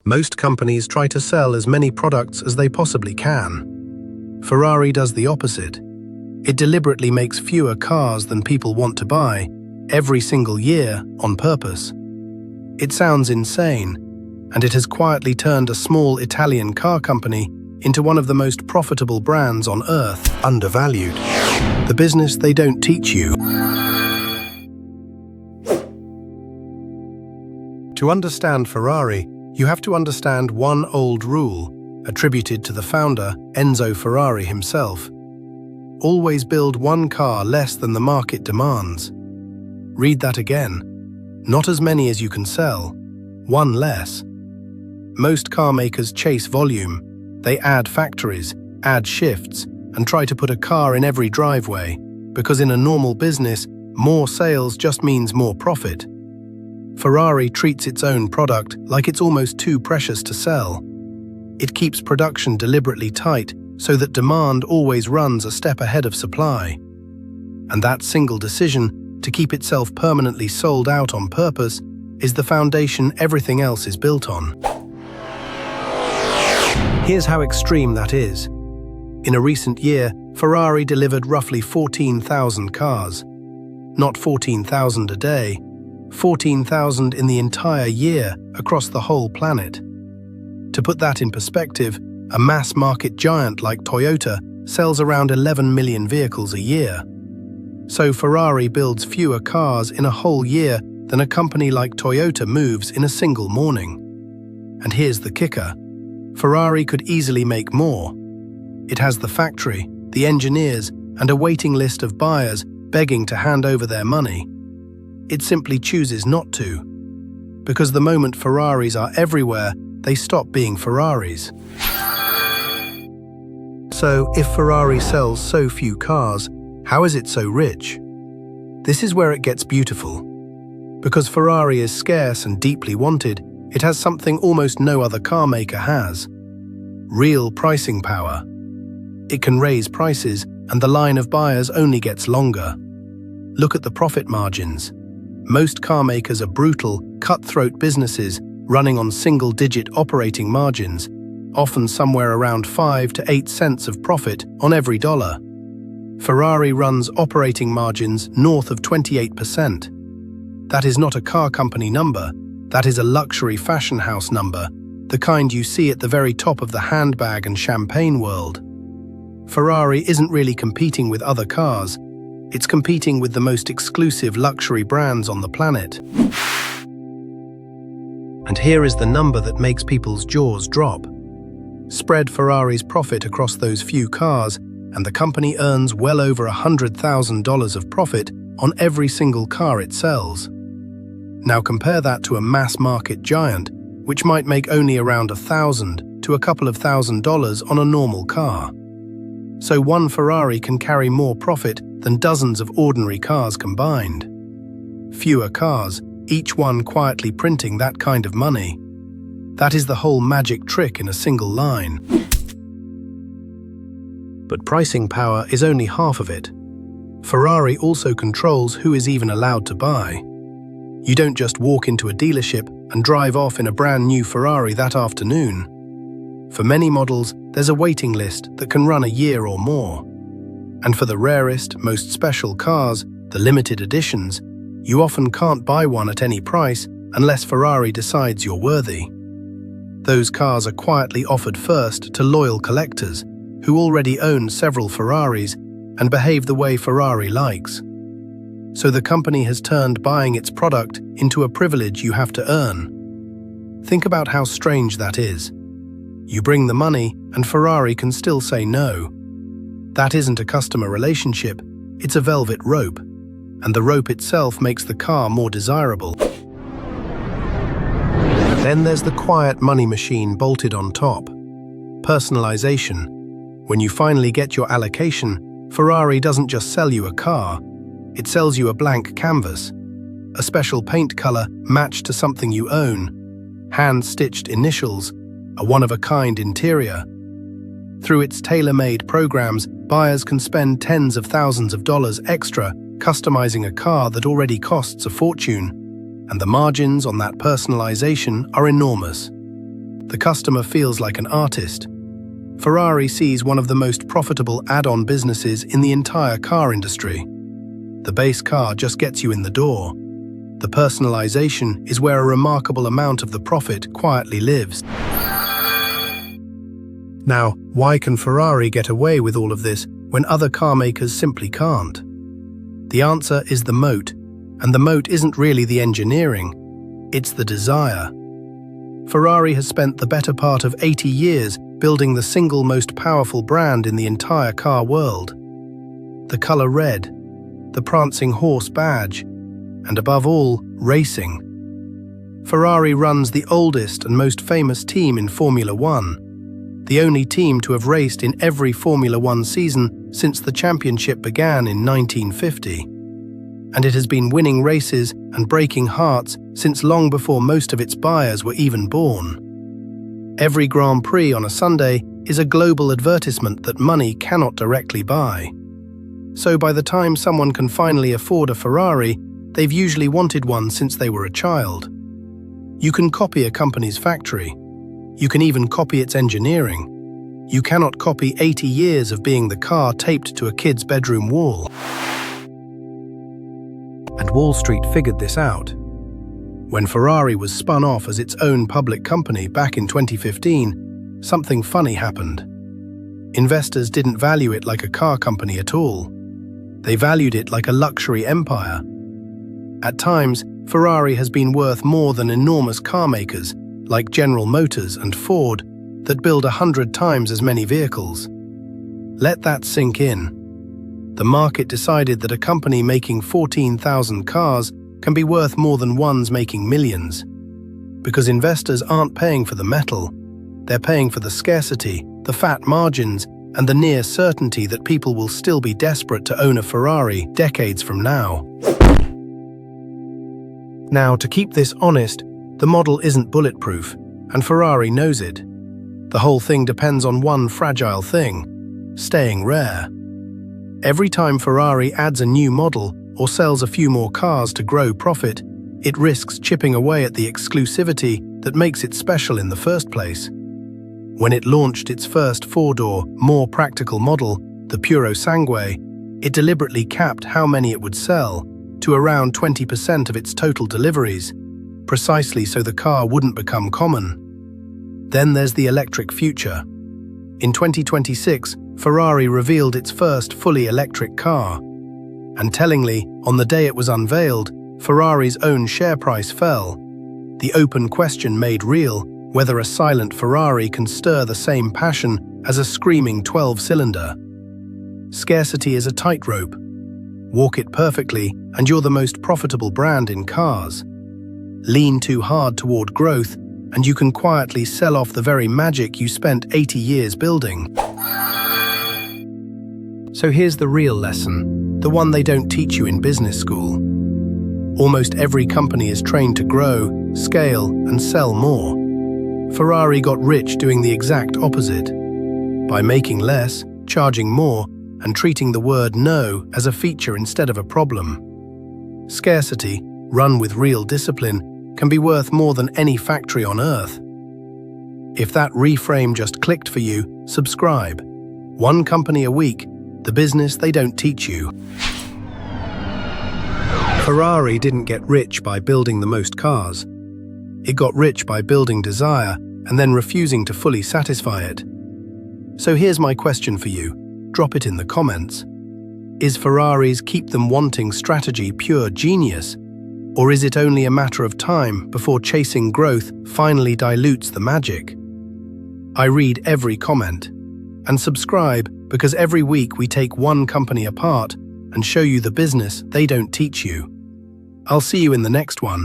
Most companies try to sell as many products as they possibly can. Ferrari does the opposite. It deliberately makes fewer cars than people want to buy, every single year, on purpose. It sounds insane, and it has quietly turned a small Italian car company into one of the most profitable brands on earth. Undervalued. The business they don't teach you. To understand Ferrari, you have to understand one old rule, attributed to the founder, Enzo Ferrari himself. Always build one car less than the market demands. Read that again. Not as many as you can sell, one less. Most car makers chase volume. They add factories, add shifts, and try to put a car in every driveway, because in a normal business, more sales just means more profit. Ferrari treats its own product like it's almost too precious to sell. It keeps production deliberately tight so that demand always runs a step ahead of supply. And that single decision to keep itself permanently sold out on purpose is the foundation everything else is built on. Here's how extreme that is. In a recent year, Ferrari delivered roughly 14,000 cars. Not 14,000 a day, 14,000 in the entire year across the whole planet. To put that in perspective, a mass-market giant like Toyota sells around 11 million vehicles a year. So Ferrari builds fewer cars in a whole year than a company like Toyota moves in a single morning. And here's the kicker. Ferrari could easily make more. It has the factory, the engineers, and a waiting list of buyers begging to hand over their money. It simply chooses not to. Because the moment Ferraris are everywhere, they stop being Ferraris. So, if Ferrari sells so few cars, how is it so rich? This is where it gets beautiful. Because Ferrari is scarce and deeply wanted, it has something almost no other car maker has. Real pricing power. It can raise prices, and the line of buyers only gets longer. Look at the profit margins. Most car makers are brutal, cutthroat businesses running on single-digit operating margins, often somewhere around 5 to 8 cents of profit on every dollar. Ferrari runs operating margins north of 28%. That is not a car company number, that is a luxury fashion house number, the kind you see at the very top of the handbag and champagne world. Ferrari isn't really competing with other cars, it's competing with the most exclusive luxury brands on the planet. And here is the number that makes people's jaws drop. Spread Ferrari's profit across those few cars, and the company earns well over $100,000 of profit on every single car it sells. Now compare that to a mass-market giant, which might make only around $1,000 to a couple of $1,000s on a normal car. So one Ferrari can carry more profit than dozens of ordinary cars combined. Fewer cars, each one quietly printing that kind of money. That is the whole magic trick in a single line. But pricing power is only half of it. Ferrari also controls who is even allowed to buy. You don't just walk into a dealership and drive off in a brand new Ferrari that afternoon. For many models, there's a waiting list that can run a year or more. And for the rarest, most special cars, the limited editions, you often can't buy one at any price unless Ferrari decides you're worthy. Those cars are quietly offered first to loyal collectors who already own several Ferraris and behave the way Ferrari likes. So the company has turned buying its product into a privilege you have to earn. Think about how strange that is. You bring the money, and Ferrari can still say no. That isn't a customer relationship, it's a velvet rope, and the rope itself makes the car more desirable. Then there's the quiet money machine bolted on top. Personalization. When you finally get your allocation, Ferrari doesn't just sell you a car, it sells you a blank canvas, a special paint color matched to something you own, hand-stitched initials, a one-of-a-kind interior. Through its tailor-made programs, buyers can spend tens of thousands of dollars extra customizing a car that already costs a fortune, and the margins on that personalization are enormous. The customer feels like an artist. Ferrari sees one of the most profitable add-on businesses in the entire car industry. The base car just gets you in the door. The personalization is where a remarkable amount of the profit quietly lives. Now, why can Ferrari get away with all of this when other car makers simply can't? The answer is the moat, and the moat isn't really the engineering, it's the desire. Ferrari has spent the better part of 80 years building the single most powerful brand in the entire car world. The color red, the prancing horse badge, and above all, racing. Ferrari runs the oldest and most famous team in Formula One, the only team to have raced in every Formula One season since the championship began in 1950. And it has been winning races and breaking hearts since long before most of its buyers were even born. Every Grand Prix on a Sunday is a global advertisement that money cannot directly buy. So by the time someone can finally afford a Ferrari, they've usually wanted one since they were a child. You can copy a company's factory. You can even copy its engineering. You cannot copy 80 years of being the car taped to a kid's bedroom wall. And Wall Street figured this out. When Ferrari was spun off as its own public company back in 2015, something funny happened. Investors didn't value it like a car company at all. They valued it like a luxury empire. At times, Ferrari has been worth more than enormous car makers like General Motors and Ford that build 100 times as many vehicles. Let that sink in. The market decided that a company making 14,000 cars can be worth more than ones making millions. Because investors aren't paying for the metal, they're paying for the scarcity, the fat margins, and the near certainty that people will still be desperate to own a Ferrari decades from now. Now, to keep this honest, the model isn't bulletproof, and Ferrari knows it. The whole thing depends on one fragile thing: staying rare. Every time Ferrari adds a new model or sells a few more cars to grow profit, it risks chipping away at the exclusivity that makes it special in the first place. When it launched its first four-door, more practical model, the Puro Sangue, it deliberately capped how many it would sell to around 20% of its total deliveries, precisely so the car wouldn't become common. Then there's the electric future. In 2026, Ferrari revealed its first fully electric car. And tellingly, on the day it was unveiled, Ferrari's own share price fell. The open question made real whether a silent Ferrari can stir the same passion as a screaming 12-cylinder. Scarcity is a tightrope. Walk it perfectly, and you're the most profitable brand in cars. Lean too hard toward growth, and you can quietly sell off the very magic you spent 80 years building. So here's the real lesson, the one they don't teach you in business school. Almost every company is trained to grow, scale, and sell more. Ferrari got rich doing the exact opposite. By making less, charging more, and treating the word no as a feature instead of a problem. Scarcity, run with real discipline, can be worth more than any factory on earth. If that reframe just clicked for you, subscribe. One company a week, the business they don't teach you. Ferrari didn't get rich by building the most cars. It got rich by building desire and then refusing to fully satisfy it. So here's my question for you. Drop it in the comments. Is Ferrari's keep them wanting strategy pure genius? Or is it only a matter of time before chasing growth finally dilutes the magic? I read every comment. And subscribe, because every week we take one company apart and show you the business they don't teach you. I'll see you in the next one.